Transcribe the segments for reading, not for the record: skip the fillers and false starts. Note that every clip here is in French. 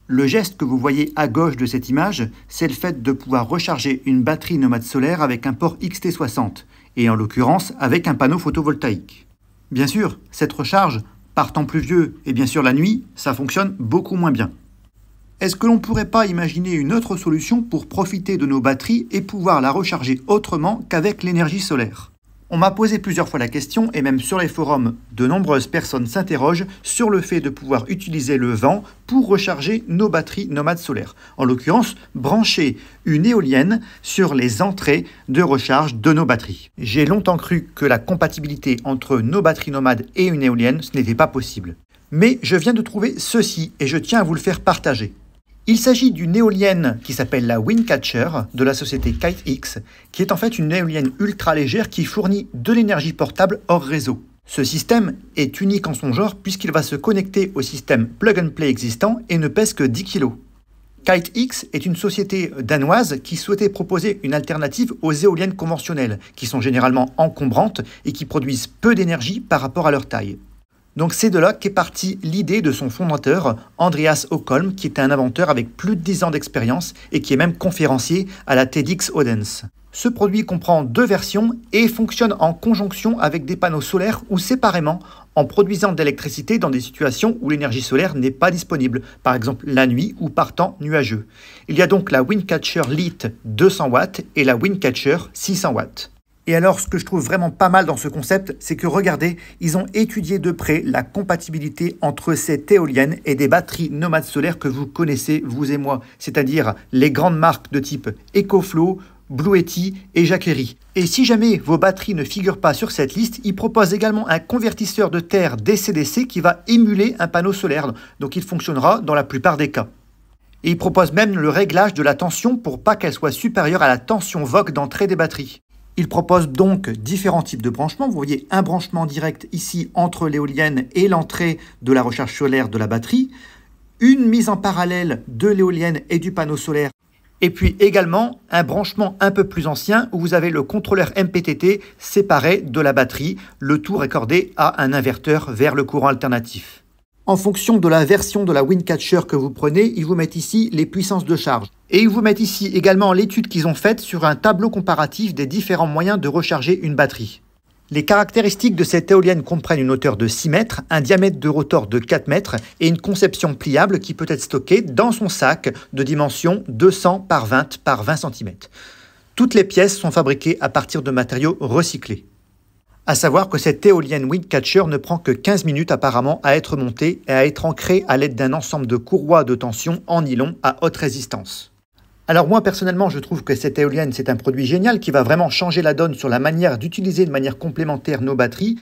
Le geste que vous voyez à gauche de cette image, c'est le fait de pouvoir recharger une batterie nomade solaire avec un port XT60, et en l'occurrence avec un panneau photovoltaïque. Bien sûr, cette recharge, par temps pluvieux et bien sûr la nuit, ça fonctionne beaucoup moins bien. Est-ce que l'on ne pourrait pas imaginer une autre solution pour profiter de nos batteries et pouvoir la recharger autrement qu'avec l'énergie solaire ? On m'a posé plusieurs fois la question, et même sur les forums, de nombreuses personnes s'interrogent sur le fait de pouvoir utiliser le vent pour recharger nos batteries nomades solaires. En l'occurrence, brancher une éolienne sur les entrées de recharge de nos batteries. J'ai longtemps cru que la compatibilité entre nos batteries nomades et une éolienne, ce n'était pas possible. Mais je viens de trouver ceci, et je tiens à vous le faire partager. Il s'agit d'une éolienne qui s'appelle la Windcatcher de la société KiteX, qui est en fait une éolienne ultra légère qui fournit de l'énergie portable hors réseau. Ce système est unique en son genre puisqu'il va se connecter au système plug and play existant et ne pèse que 10 kg. KiteX est une société danoise qui souhaitait proposer une alternative aux éoliennes conventionnelles, qui sont généralement encombrantes et qui produisent peu d'énergie par rapport à leur taille. Donc c'est de là qu'est partie l'idée de son fondateur, Andreas Ökholm, qui est un inventeur avec plus de 10 ans d'expérience et qui est même conférencier à la TEDx Odense. Ce produit comprend 2 versions et fonctionne en conjonction avec des panneaux solaires ou séparément en produisant de l'électricité dans des situations où l'énergie solaire n'est pas disponible, par exemple la nuit ou par temps nuageux. Il y a donc la Windcatcher Lite 200 watts et la Windcatcher 600 watts. Et alors, ce que je trouve vraiment pas mal dans ce concept, c'est que regardez, ils ont étudié de près la compatibilité entre cette éolienne et des batteries nomades solaires que vous connaissez, vous et moi, c'est-à-dire les grandes marques de type EcoFlow, Bluetti et Jacquerie. Et si jamais vos batteries ne figurent pas sur cette liste, ils proposent également un convertisseur de terre DC-DC qui va émuler un panneau solaire, donc il fonctionnera dans la plupart des cas. Et ils proposent même le réglage de la tension pour pas qu'elle soit supérieure à la tension VOC d'entrée des batteries. Il propose donc différents types de branchements. Vous voyez un branchement direct ici entre l'éolienne et l'entrée de la recharge solaire de la batterie, une mise en parallèle de l'éolienne et du panneau solaire, et puis également un branchement un peu plus ancien où vous avez le contrôleur MPPT séparé de la batterie, le tout raccordé à un inverteur vers le courant alternatif. En fonction de la version de la Windcatcher que vous prenez, ils vous mettent ici les puissances de charge. Et ils vous mettent ici également l'étude qu'ils ont faite sur un tableau comparatif des différents moyens de recharger une batterie. Les caractéristiques de cette éolienne comprennent une hauteur de 6 mètres, un diamètre de rotor de 4 mètres et une conception pliable qui peut être stockée dans son sac de dimension 200 par 20 par 20 cm. Toutes les pièces sont fabriquées à partir de matériaux recyclés. À savoir que cette éolienne Windcatcher ne prend que 15 minutes apparemment à être montée et à être ancrée à l'aide d'un ensemble de courroies de tension en nylon à haute résistance. Alors moi personnellement je trouve que cette éolienne c'est un produit génial qui va vraiment changer la donne sur la manière d'utiliser de manière complémentaire nos batteries.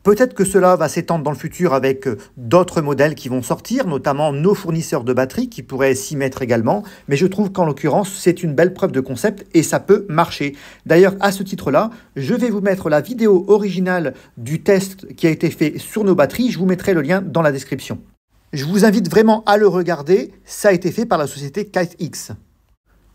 Peut-être que cela va s'étendre dans le futur avec d'autres modèles qui vont sortir, notamment nos fournisseurs de batteries qui pourraient s'y mettre également. Mais je trouve qu'en l'occurrence, c'est une belle preuve de concept et ça peut marcher. D'ailleurs, à ce titre-là, je vais vous mettre la vidéo originale du test qui a été fait sur nos batteries. Je vous mettrai le lien dans la description. Je vous invite vraiment à le regarder. Ça a été fait par la société KiteX.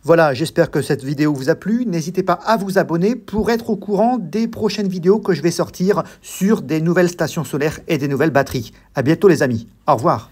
Voilà, j'espère que cette vidéo vous a plu. N'hésitez pas à vous abonner pour être au courant des prochaines vidéos que je vais sortir sur des nouvelles stations solaires et des nouvelles batteries. À bientôt les amis. Au revoir.